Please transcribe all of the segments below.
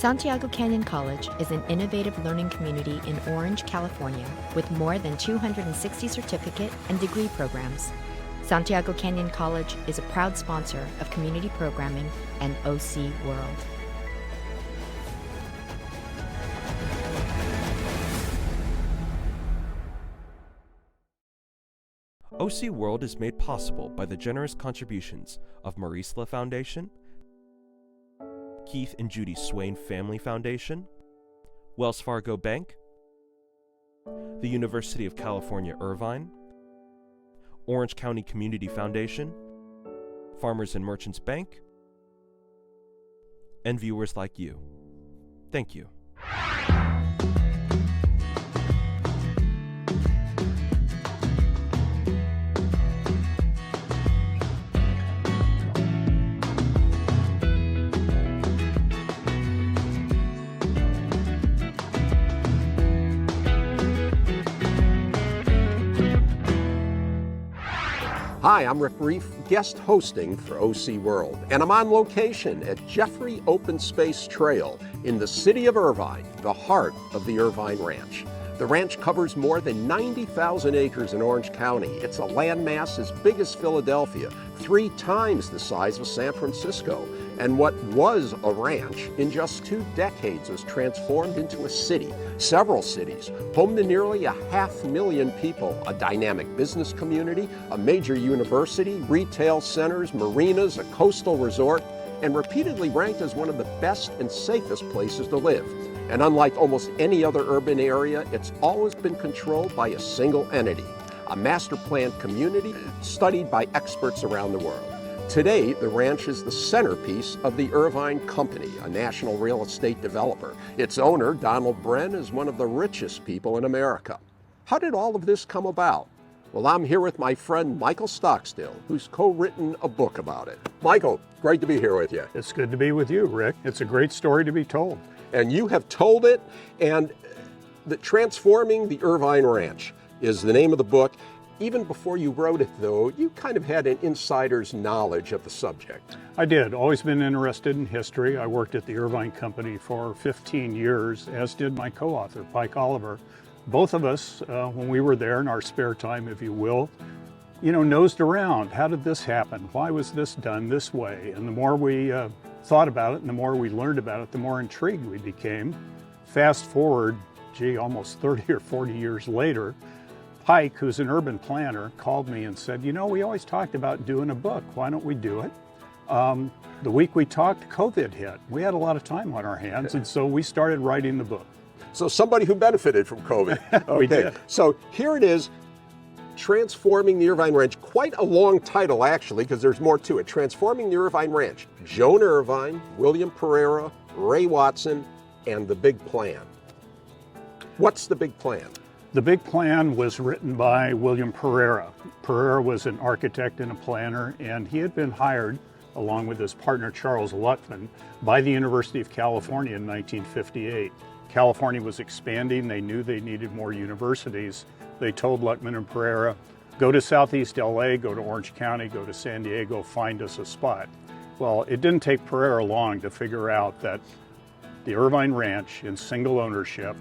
Santiago Canyon College is an innovative learning community in Orange, California, with more than 260 certificate and degree programs. Santiago Canyon College is a proud sponsor of community programming and OC World. OC World is made possible by the generous contributions of Marisla Foundation, Keith and Judy Swain Family Foundation, Wells Fargo Bank, the University of California, Irvine, Orange County Community Foundation, Farmers and Merchants Bank, and viewers like you. Thank you. Hi, I'm Rick Reiff, guest hosting for OC World, and I'm on location at Jeffrey Open Space Trail in the city of Irvine, the heart of the Irvine Ranch. The ranch covers more than 90,000 acres in Orange County. It's a landmass as big as Philadelphia, 3 times the size of San Francisco. And what was a ranch in just 2 decades was transformed into a city, several cities, home to nearly 500,000 people, a dynamic business community, a major university, retail centers, marinas, a coastal resort, and repeatedly ranked as one of the best and safest places to live. And unlike almost any other urban area, it's always been controlled by a single entity, a master planned community studied by experts around the world. Today, the ranch is the centerpiece of the Irvine Company, a national real estate developer. Its owner, Donald Bren, is one of the richest people in America. How did all of this come about? Well, I'm here with my friend Michael Stockstill, who's co-written a book about it. Michael, great to be here with you. It's good to be with you, Rick. It's a great story to be told. And you have told it, and Transforming the Irvine Ranch is the name of the book. Even before you wrote it, though, you kind of had an insider's knowledge of the subject. I did. Always been interested in history. I worked at the Irvine Company for 15 years, as did my co-author, Pike Oliver. Both of us, when we were there in our spare time, if you will, nosed around. How did this happen? Why was this done this way? And the more we thought about it and the more we learned about it, the more intrigued we became. Fast forward, almost 30 or 40 years later, Pike, who's an urban planner, called me and said, we always talked about doing a book. Why don't we do it? The week we talked, COVID hit. We had a lot of time on our hands, and so we started writing the book. So somebody who benefited from COVID. We did. So here it is, Transforming the Irvine Ranch. Quite a long title, actually, because there's more to it. Transforming the Irvine Ranch. Joan Irvine, William Pereira, Ray Watson, and the Big Plan. What's the Big Plan? The Big Plan was written by William Pereira. Pereira was an architect and a planner, and he had been hired, along with his partner Charles Lutman, by the University of California in 1958. California was expanding. They knew they needed more universities. They told Lutman and Pereira, go to Southeast LA, go to Orange County, go to San Diego, find us a spot. Well, it didn't take Pereira long to figure out that the Irvine Ranch in single ownership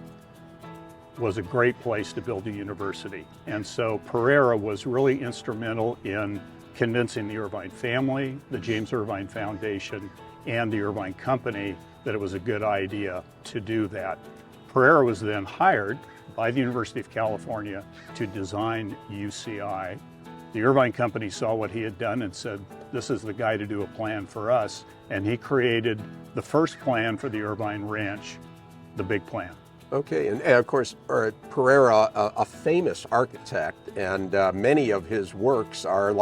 was a great place to build a university. And so Pereira was really instrumental in convincing the Irvine family, the James Irvine Foundation, and the Irvine Company that it was a good idea to do that. Pereira was then hired by the University of California to design UCI. The Irvine Company saw what he had done and said, this is the guy to do a plan for us. And he created the first plan for the Irvine Ranch, the Big Plan. Okay, and of course, Pereira, a famous architect, and many of his works are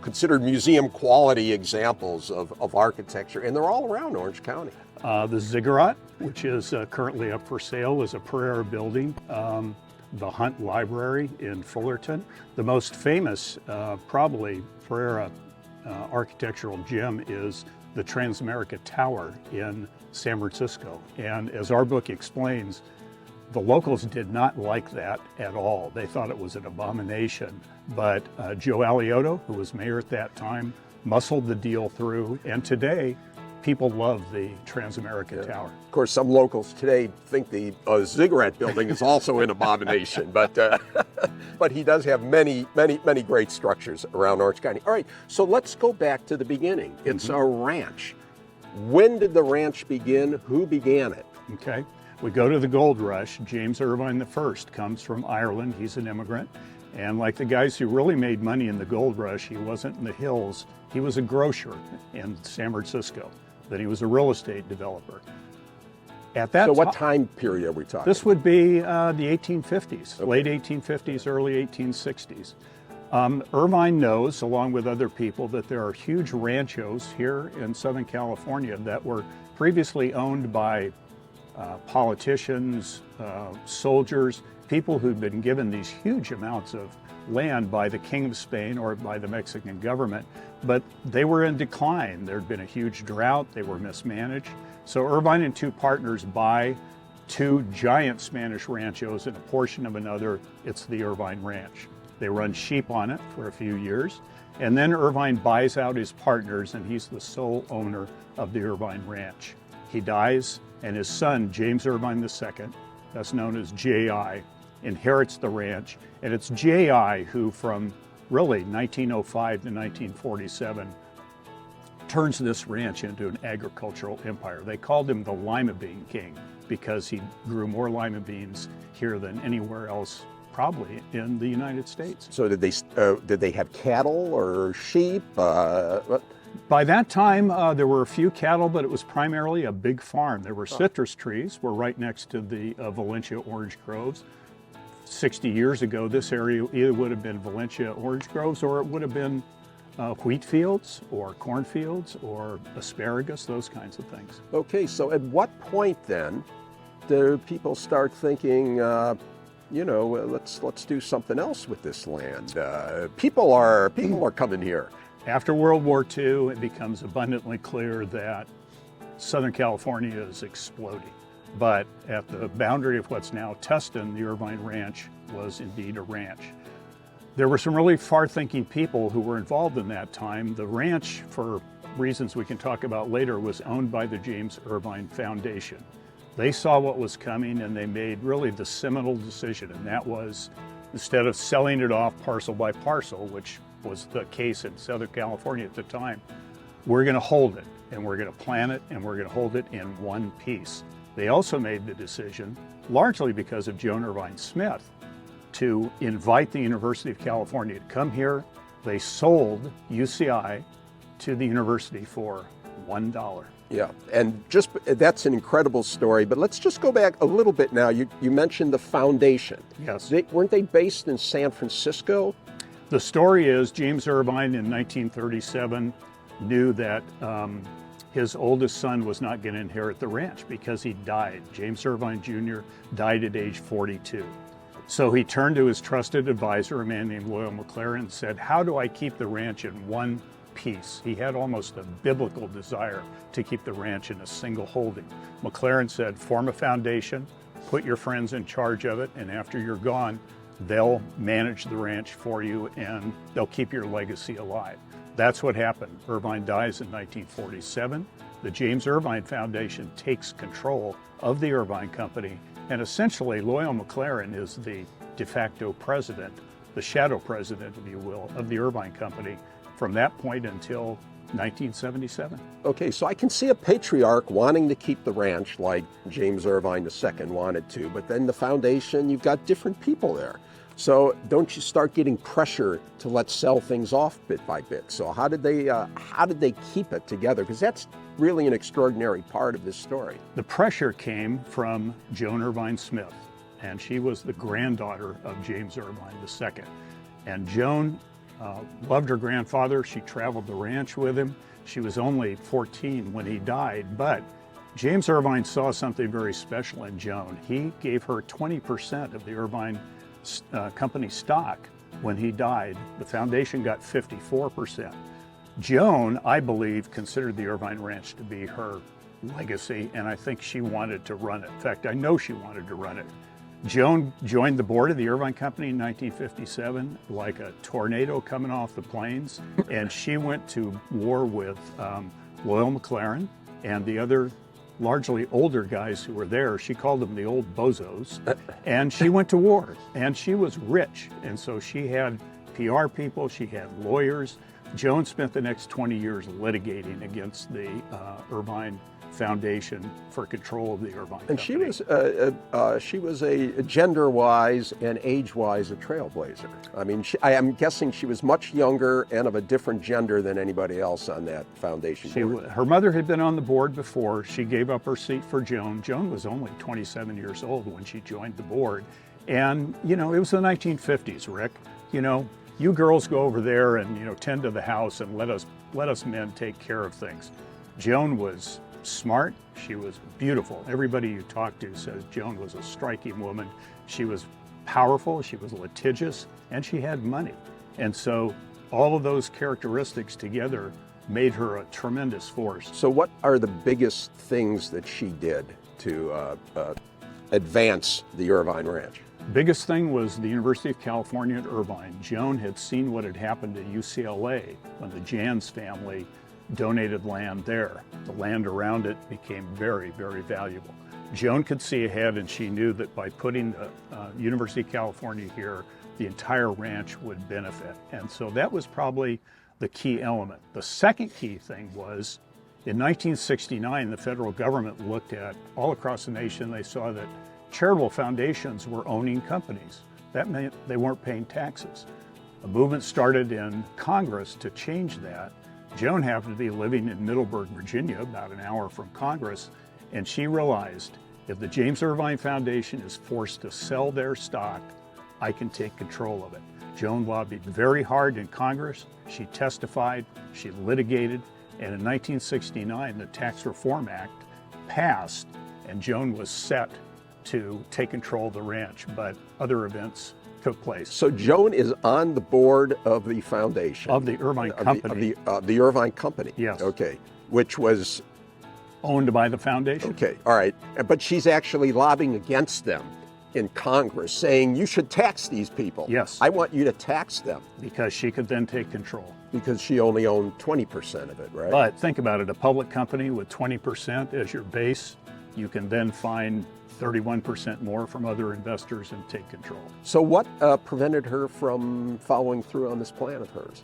considered museum quality examples of architecture, and they're all around Orange County. The Ziggurat, which is currently up for sale, is a Pereira building. The Hunt Library in Fullerton. The most famous, probably Pereira architectural gem is the Transamerica Tower in San Francisco. And as our book explains, the locals did not like that at all. They thought it was an abomination. But Joe Alioto, who was mayor at that time, muscled the deal through. And today, people love the Transamerica Tower. Of course, some locals today think the ziggurat building is also an abomination, but he does have many great structures around Orange County. All right, so let's go back to the beginning. It's a ranch. When did the ranch begin? Who began it? Okay, we go to the gold rush. James Irvine I comes from Ireland. He's an immigrant. And like the guys who really made money in the gold rush, he wasn't in the hills. He was a grocer in San Francisco. Then he was a real estate developer. At that So what time period are we talking? This would be the 1850s, late 1850s, early 1860s. Irvine knows, along with other people, that there are huge ranchos here in Southern California that were previously owned by politicians, soldiers, people who'd been given these huge amounts of land by the King of Spain or by the Mexican government, but they were in decline. There'd been a huge drought, they were mismanaged. So Irvine and two partners buy two giant Spanish ranchos and a portion of another. It's the Irvine Ranch. They run sheep on it for a few years, and then Irvine buys out his partners, and he's the sole owner of the Irvine Ranch. He dies, and his son, James Irvine II, that's known as J.I., inherits the ranch, and it's J.I. who, from really 1905 to 1947, turns this ranch into an agricultural empire. They called him the Lima Bean King because he grew more lima beans here than anywhere else, probably in the United States. So did they have cattle or sheep? By that time, there were a few cattle, but it was primarily a big farm. There were citrus trees. We're right next to the Valencia orange groves. 60 years ago, this area either would have been Valencia orange groves or it would have been wheat fields or cornfields or asparagus, those kinds of things. Okay, so at what point then do people start thinking, let's do something else with this land? People are coming here. After World War II, it becomes abundantly clear that Southern California is exploding. But at the boundary of what's now Tustin, the Irvine Ranch was indeed a ranch. There were some really far-thinking people who were involved in that time. The ranch, for reasons we can talk about later, was owned by the James Irvine Foundation. They saw what was coming and they made really the seminal decision, and that was, instead of selling it off parcel by parcel, which was the case in Southern California at the time, we're going to hold it, and we're going to plan it, and we're going to hold it in one piece. They also made the decision, largely because of Joan Irvine Smith, to invite the University of California to come here. They sold UCI to the university for $1. Yeah, and that's an incredible story, but let's just go back a little bit now. You mentioned the foundation. Yes. Weren't they based in San Francisco? The story is James Irvine in 1937 knew that his oldest son was not going to inherit the ranch because he died. James Irvine Jr. died at age 42. So he turned to his trusted advisor, a man named Loyal McLaren, and said, how do I keep the ranch in one piece? He had almost a biblical desire to keep the ranch in a single holding. McLaren said, form a foundation, put your friends in charge of it, and after you're gone, they'll manage the ranch for you and they'll keep your legacy alive. That's what happened. Irvine dies in 1947. The James Irvine Foundation takes control of the Irvine Company, and essentially Loyal McLaren is the de facto president, the shadow president, if you will, of the Irvine Company from that point until 1977. Okay, so I can see a patriarch wanting to keep the ranch like James Irvine II wanted to, but then the foundation, you've got different people there. So don't you start getting pressure to let's sell things off bit by bit? So how did they keep it together? Because that's really an extraordinary part of this story. The pressure came from Joan Irvine Smith, and she was the granddaughter of James Irvine II. And Joan loved her grandfather. She traveled the ranch with him. She was only 14 when he died, but James Irvine saw something very special in Joan. He gave her 20% of the Irvine Company stock when he died. The foundation got 54%. Joan, I believe, considered the Irvine Ranch to be her legacy, and I think she wanted to run it. In fact, I know she wanted to run it. Joan joined the board of the Irvine Company in 1957 like a tornado coming off the plains, and she went to war with Loyal McLaren and the other largely older guys who were there, she called them the old bozos, and she went to war, and she was rich, and so she had PR people, she had lawyers. Joan spent the next 20 years litigating against the Irvine Foundation for control of the Irvine And Company. she was a gender-wise and age-wise a trailblazer. I mean, I am guessing she was much younger and of a different gender than anybody else on that foundation board. Her mother had been on the board before. She gave up her seat for Joan. Joan was only 27 years old when she joined the board. And, you know, it was the 1950s, Rick. You know, you girls go over there and, you know, tend to the house and let us men take care of things. Joan was smart, she was beautiful. Everybody you talk to says Joan was a striking woman. She was powerful, she was litigious, and she had money. And so all of those characteristics together made her a tremendous force. So what are the biggest things that she did to advance the Irvine Ranch? Biggest thing was the University of California at Irvine. Joan had seen what had happened at UCLA when the Jans family donated land there. The land around it became very, very valuable. Joan could see ahead, and she knew that by putting the University of California here, the entire ranch would benefit. And so that was probably the key element. The second key thing was, in 1969, the federal government looked at all across the nation, they saw that charitable foundations were owning companies. That meant they weren't paying taxes. A movement started in Congress to change that. Joan happened to be living in Middleburg, Virginia, about an hour from Congress, and she realized if the James Irvine Foundation is forced to sell their stock, I can take control of it. Joan lobbied very hard in Congress. She testified, she litigated, and in 1969, the Tax Reform Act passed, and Joan was set to take control of the ranch, but other events took place. So Joan is on the board of the foundation. Of the Irvine Company. The Irvine Company. Yes. Okay. Which was owned by the foundation. Okay, all right. But she's actually lobbying against them in Congress, saying you should tax these people. Yes. I want you to tax them. Because she could then take control. Because she only owned 20% of it, right? But think about it, a public company with 20% as your base, you can then find 31% more from other investors and take control. So what prevented her from following through on this plan of hers?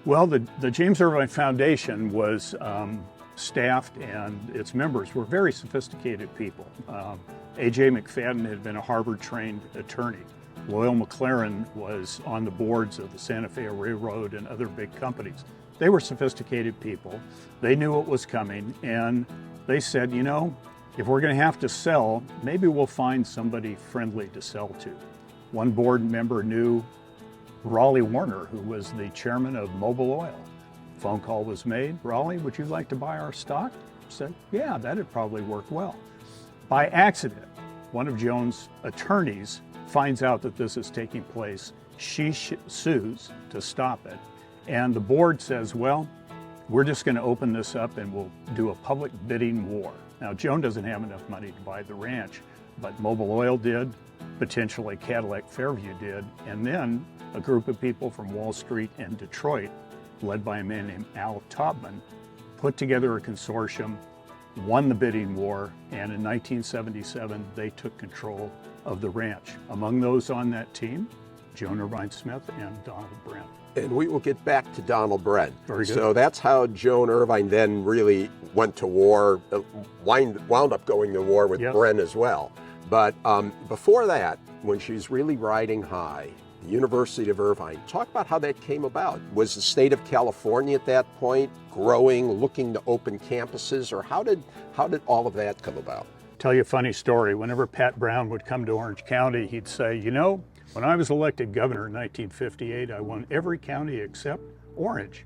Well, the James Irvine Foundation was staffed, and its members were very sophisticated people. A.J. McFadden had been a Harvard-trained attorney. Loyal McLaren was on the boards of the Santa Fe Railroad and other big companies. They were sophisticated people. They knew what was coming, and they said, you know, if we're going to have to sell, maybe we'll find somebody friendly to sell to. One board member knew Raleigh Warner, who was the chairman of Mobil Oil. Phone call was made. Raleigh, would you like to buy our stock? Said, yeah, that'd probably work well. By accident, one of Joan's attorneys finds out that this is taking place. She sues to stop it. And the board says, well, we're just going to open this up and we'll do a public bidding war. Now, Joan doesn't have enough money to buy the ranch, but Mobil Oil did, potentially Cadillac Fairview did, and then a group of people from Wall Street and Detroit, led by a man named Al Taubman, put together a consortium, won the bidding war, and in 1977, they took control of the ranch. Among those on that team, Joan Irvine Smith and Donald Bren. And we will get back to Donald Bren. Very good. So that's how Joan Irvine then really went to war, wound up going to war with Bren as well. But before that, when she's really riding high, the University of Irvine, talk about how that came about. Was the state of California at that point growing, looking to open campuses, or how did all of that come about? Tell you a funny story. Whenever Pat Brown would come to Orange County, he'd say, you know, when I was elected governor in 1958, I won every county except Orange.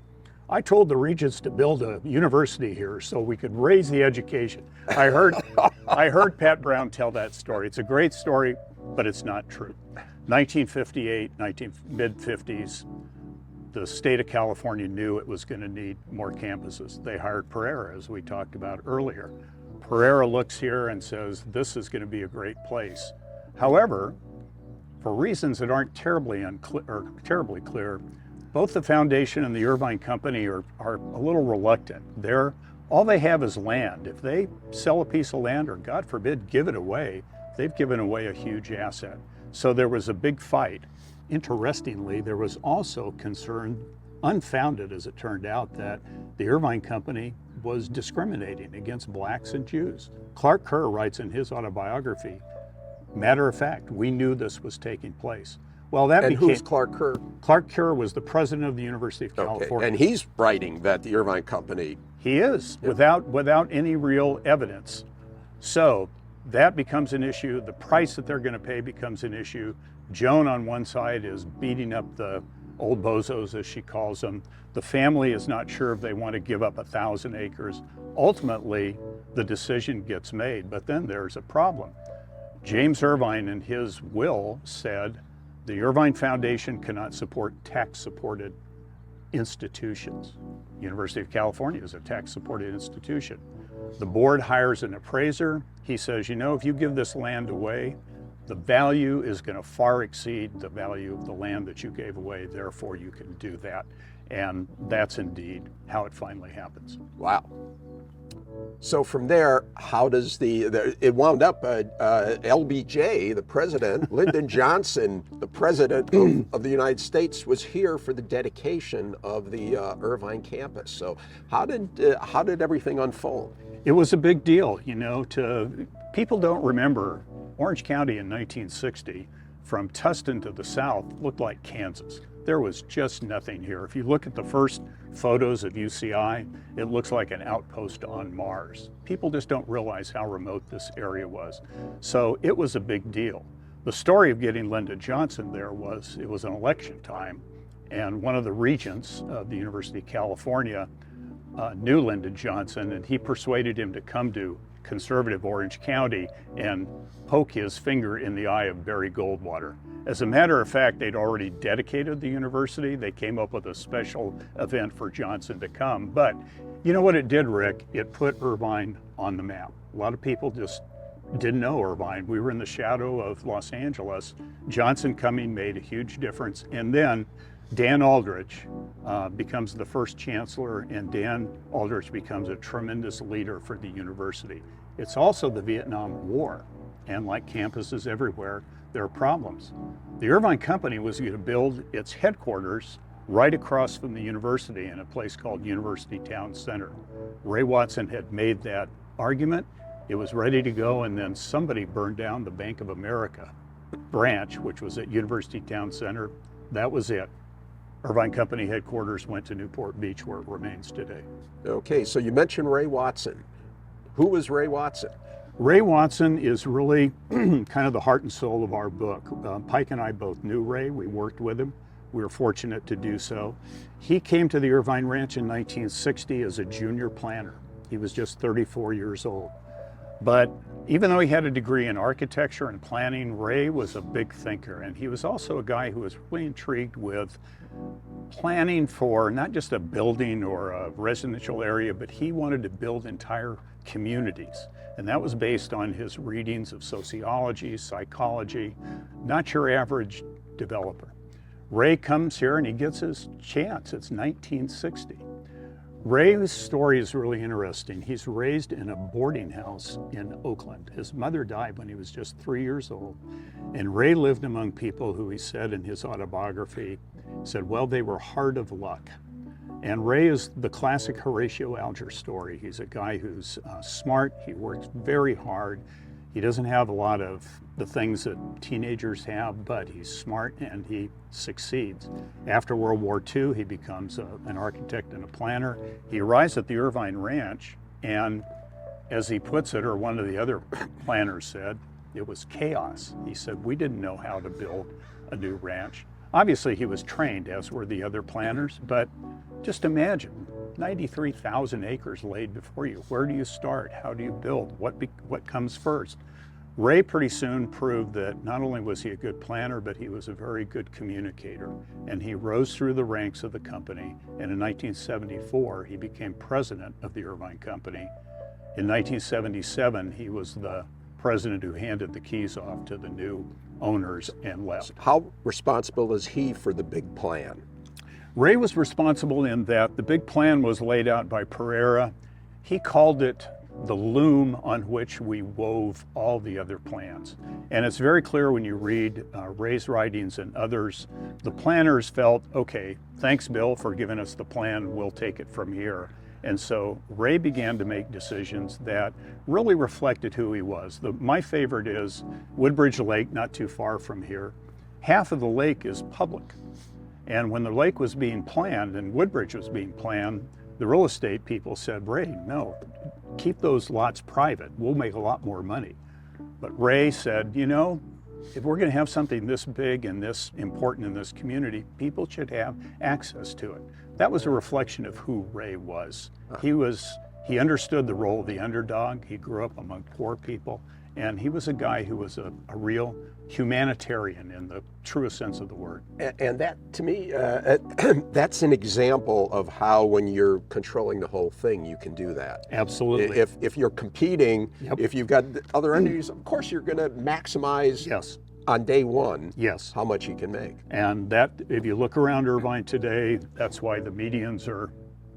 I told the regents to build a university here so we could raise the education. I heard Pat Brown tell that story. It's a great story, but it's not true. 1958, mid-50s, the state of California knew it was going to need more campuses. They hired Pereira, as we talked about earlier. Pereira looks here and says, this is going to be a great place. However, for reasons that aren't terribly clear, both the foundation and the Irvine Company are a little reluctant. They're all they have is land. If they sell a piece of land, or God forbid, give it away, they've given away a huge asset. So there was a big fight. Interestingly, there was also concern, unfounded as it turned out, that the Irvine Company was discriminating against blacks and Jews. Clark Kerr writes in his autobiography, matter of fact, we knew this was taking place. Well, that And became, who's Clark Kerr? Clark Kerr was the president of the University of California. And he's writing that the Irvine Company. He is, without any real evidence. So that becomes an issue. The price that they're going to pay becomes an issue. Joan on one side is beating up the old bozos, as she calls them. The family is not sure if they want to give up 1,000 acres. Ultimately, the decision gets made, but then there's a problem. James Irvine in his will said, the Irvine Foundation cannot support tax-supported institutions. University of California is a tax-supported institution. The board hires an appraiser. He says, you know, if you give this land away, the value is going to far exceed the value of the land that you gave away, therefore you can do that. And that's indeed how it finally happens. Wow. So from there, how does it wound up, LBJ, the president, Lyndon Johnson, the president of the United States, was here for the dedication of the Irvine campus. So how did everything unfold? It was a big deal, you know. People don't remember Orange County in 1960, from Tustin to the south, looked like Kansas. There was just nothing here. If you look at the first photos of UCI, it looks like an outpost on Mars. People just don't realize how remote this area was. So it was a big deal. The story of getting Lyndon Johnson there was, it was an election time, and one of the regents of the University of California knew Lyndon Johnson, and he persuaded him to come to conservative Orange County and poke his finger in the eye of Barry Goldwater. As a matter of fact, they'd already dedicated the university. They came up with a special event for Johnson to come. But you know what it did, Rick? It put Irvine on the map. A lot of people just didn't know Irvine. We were in the shadow of Los Angeles. Johnson coming made a huge difference. And then Dan Aldrich becomes the first chancellor, and Dan Aldrich becomes a tremendous leader for the university. It's also the Vietnam War, and like campuses everywhere, there are problems. The Irvine Company was going to build its headquarters right across from the university in a place called University Town Center. Ray Watson had made that argument. It was ready to go, and then somebody burned down the Bank of America branch, which was at University Town Center. That was it. Irvine Company headquarters went to Newport Beach, where it remains today. Okay, so you mentioned Ray Watson. Who was Ray Watson? Ray Watson is really kind of the heart and soul of our book. Pike and I both knew Ray. We worked with him. We were fortunate to do so. He came to the Irvine Ranch in 1960 as a junior planner. He was just 34 years old. But even though he had a degree in architecture and planning, Ray was a big thinker, and he was also a guy who was really intrigued with planning for not just a building or a residential area, but he wanted to build entire communities. And that was based on his readings of sociology, psychology, not your average developer. Ray comes here and he gets his chance. It's 1960. Ray's story is really interesting. He's raised in a boarding house in Oakland. His mother died when he was just 3 years old. And Ray lived among people who, he said in his autobiography, said, well, they were hard of luck. And Ray is the classic Horatio Alger story. He's a guy who's smart, he works very hard. He doesn't have a lot of the things that teenagers have, but he's smart and he succeeds. After World War II, he becomes an architect and a planner. He arrives at the Irvine Ranch, and as he puts it, or one of the other planners said, it was chaos. He said, we didn't know how to build a new ranch. Obviously, he was trained, as were the other planners, but just imagine 93,000 acres laid before you. Where do you start? How do you build? What comes first? Ray pretty soon proved that not only was he a good planner, but he was a very good communicator. And he rose through the ranks of the company. And in 1974, he became president of the Irvine Company. In 1977, he was the president who handed the keys off to the new owners and left. How responsible is he for the big plan? Ray was responsible in that the big plan was laid out by Pereira. He called it the loom on which we wove all the other plans. And it's very clear when you read Ray's writings and others, the planners felt, okay, thanks Bill for giving us the plan, we'll take it from here. And so Ray began to make decisions that really reflected who he was. My favorite is Woodbridge Lake, not too far from here. Half of the lake is public. And when the lake was being planned and Woodbridge was being planned, the real estate people said, Ray, no, keep those lots private. We'll make a lot more money. But Ray said, you know, if we're going to have something this big and this important in this community, people should have access to it. That was a reflection of who Ray was. He understood the role of the underdog. He grew up among poor people, and he was a guy who was a real humanitarian in the truest sense of the word. And that, to me, that's an example of how, when you're controlling the whole thing, you can do that. Absolutely. If you're competing, Yep. if you've got other entities, of course you're going to maximize Yes. on day one Yes. how much you can make. And that, if you look around Irvine today, that's why the medians are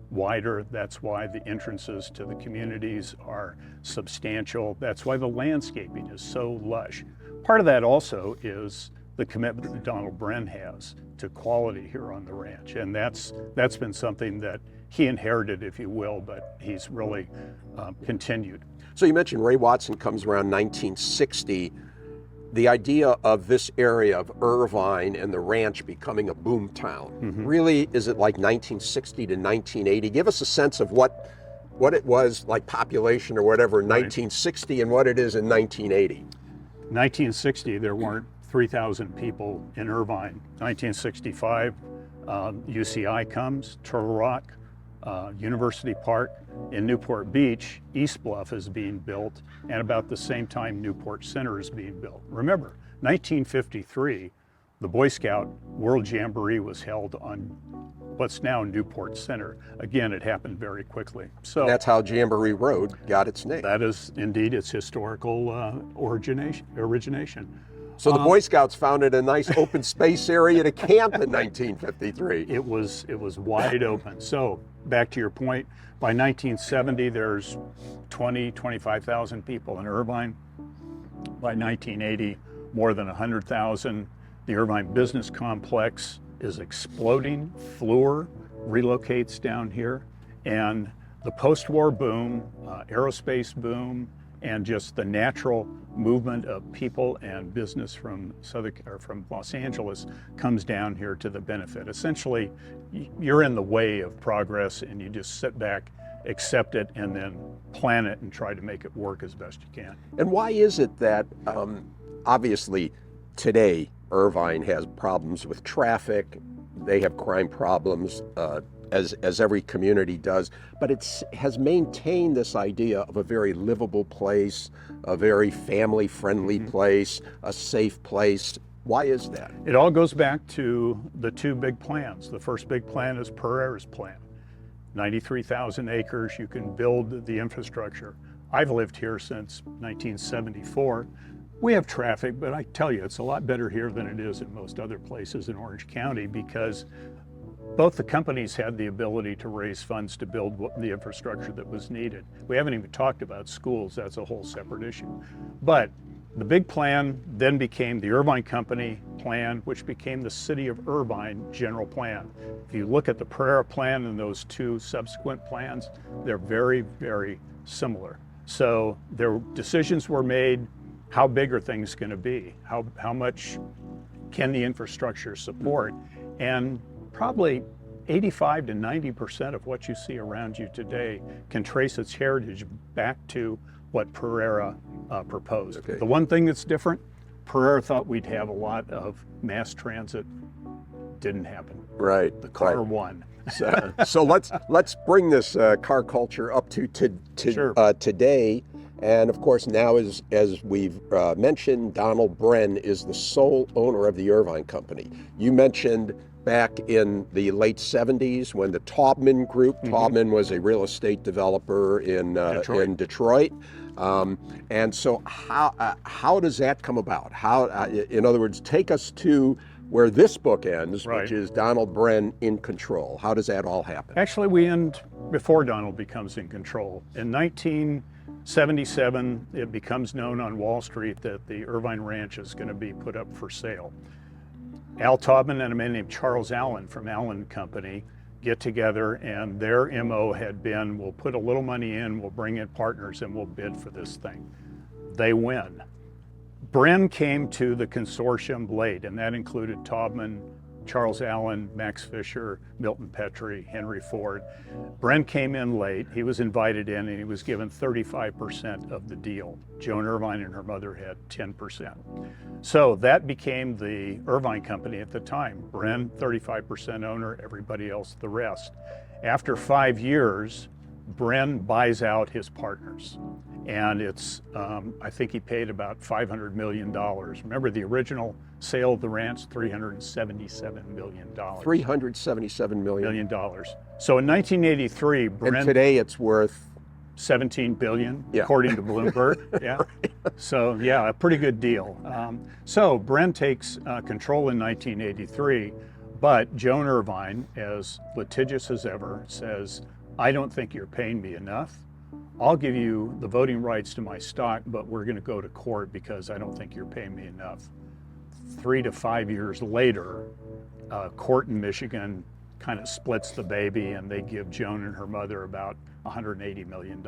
wider. That's why the entrances to the communities are substantial. That's why the landscaping is so lush. Part of that also is the commitment that Donald Bren has to quality here on the ranch. And that's been something that he inherited, if you will, but he's really continued. So you mentioned Ray Watson comes around 1960. The idea of this area of Irvine and the ranch becoming a boom town, really, is it like 1960 to 1980? Give us a sense of what it was like, population or whatever, in 1960 and what it is in 1980. 1960, there weren't 3,000 people in Irvine. 1965, UCI comes, Turtle Rock, University Park. In Newport Beach, East Bluff is being built, and about the same time Newport Center is being built. Remember, 1953, the Boy Scout World Jamboree was held on what's now Newport Center. Again, it happened very quickly. So That's how Jamboree Road got its name. that is indeed its historical origination. So the Boy Scouts founded a nice open space area to camp in 1953. It was wide open. So back to your point, by 1970, there's 25,000 people in Irvine. By 1980, more than 100,000. The Irvine Business Complex is exploding. Fluor relocates down here. And the post-war boom, aerospace boom, and just the natural movement of people and business from Los Angeles comes down here to the benefit. Essentially, you're in the way of progress and you just sit back, accept it, and then plan it and try to make it work as best you can. And why is it that, obviously, today Irvine has problems with traffic, they have crime problems, as every community does, but it has maintained this idea of a very livable place, a very family-friendly place, a safe place. Why is that? It all goes back to the two big plans. The first big plan is Pereira's plan. 93,000 acres, you can build the infrastructure. I've lived here since 1974. We have traffic, but I tell you, it's a lot better here than it is in most other places in Orange County, because both the companies had the ability to raise funds to build the infrastructure that was needed. We haven't even talked about schools. That's a whole separate issue. But the big plan then became the Irvine Company plan, which became the City of Irvine general plan. If you look at the Pereira plan and those two subsequent plans, they're very, very similar. So decisions were made. How big are things going to be? How much can the infrastructure support? And probably 85 to 90% of what you see around you today can trace its heritage back to what Pereira proposed. Okay. The one thing that's different, Pereira thought we'd have a lot of mass transit. Didn't happen. Right. The car won. So let's bring this car culture up to Sure. Today. And of course, now, as we've mentioned, Donald Bren is the sole owner of the Irvine Company. You mentioned back in the late 70s when the Taubman Group, Taubman was a real estate developer in Detroit. And so how does that come about? In other words, take us to where this book ends, Right. which is Donald Bren in control. How does that all happen? Actually, we end before Donald becomes in control. In 1977, it becomes known on Wall Street that the Irvine Ranch is going to be put up for sale. Al Taubman and a man named Charles Allen from Allen Company get together, and their MO had been, we'll put a little money in, we'll bring in partners, and we'll bid for this thing. They win. Bren came to the consortium late, and that included Taubman, Charles Allen, Max Fisher, Milton Petrie, Henry Ford. Bren came in late. He was invited in, and he was given 35% of the deal. Joan Irvine and her mother had 10%. So that became the Irvine Company at the time. Bren, 35% owner, everybody else the rest. After 5 years, Bren buys out his partners. And it's, I think he paid about $500 million. Remember, the original sale of the ranch, $377 million. $377 million. So in 1983, Bren... And today it's worth... $17 billion, Yeah. according to Bloomberg. Yeah. So yeah, a pretty good deal. So Bren takes control in 1983, but Joan Irvine, as litigious as ever, says, I don't think you're paying me enough. I'll give you the voting rights to my stock, but we're going to go to court because I don't think you're paying me enough. 3 to 5 years later, court in Michigan kind of splits the baby, and they give Joan and her mother about $180 million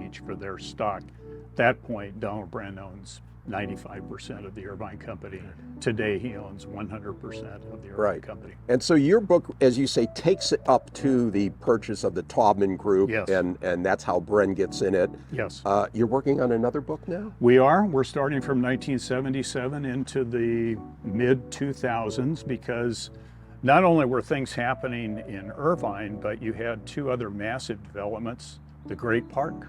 each for their stock. At that point, Donald Bren owns 95% of the Irvine Company. Today, he owns 100% of the Irvine Company. And so your book, as you say, takes it up to the purchase of the Taubman Group, Yes. and that's how Bren gets in it. Yes. You're working on another book now? We are. We're starting from 1977 into the mid-2000s because not only were things happening in Irvine, but you had 2 other massive developments, the Great Park,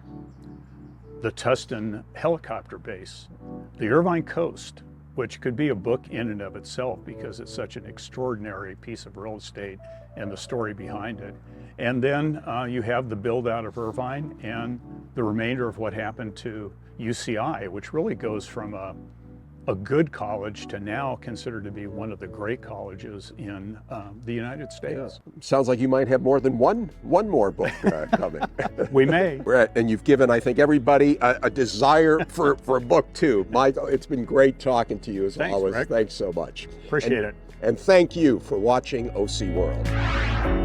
the Tustin helicopter base, the Irvine Coast, which could be a book in and of itself because it's such an extraordinary piece of real estate and the story behind it. And then you have the build out of Irvine and the remainder of what happened to UCI, which really goes from a good college to now considered to be one of the great colleges in the United States. Sounds like you might have more than one more book coming. We may. Right, and you've given, I think, everybody a desire for a book too. Michael, it's been great talking to you as Thanks, always. Rick. Thanks so much. Appreciate it. And thank you for watching OC World.